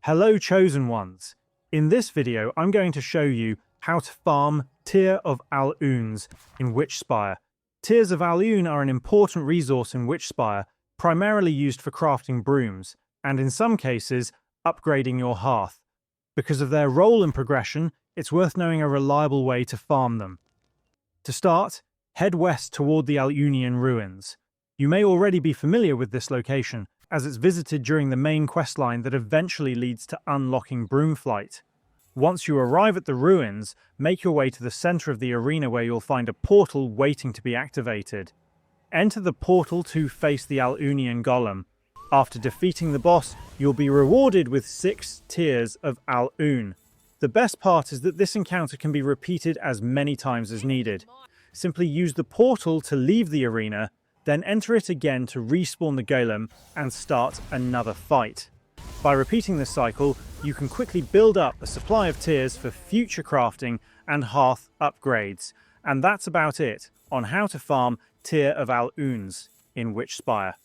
Hello Chosen Ones! In this video I'm going to show you how to farm Tear of UUNs in Witchspire. Tears of UUN are an important resource in Witchspire, primarily used for crafting brooms, and in some cases, upgrading your hearth. Because of their role and progression, it's worth knowing a reliable way to farm them. To start, head west toward the UUN ruins. You may already be familiar with this location, as it's visited during the main questline that eventually leads to unlocking Broomflight. Once you arrive at the ruins, make your way to the center of the arena where you'll find a portal waiting to be activated. Enter the portal to face the UUN golem. After defeating the boss, you'll be rewarded with 6 Tears of UUN. The best part is that this encounter can be repeated as many times as needed. Simply use the portal to leave the arena, then enter it again to respawn the golem and start another fight. By repeating this cycle, you can quickly build up a supply of tears for future crafting and hearth upgrades. And that's about it on how to farm Tear of UUNs in Witchspire.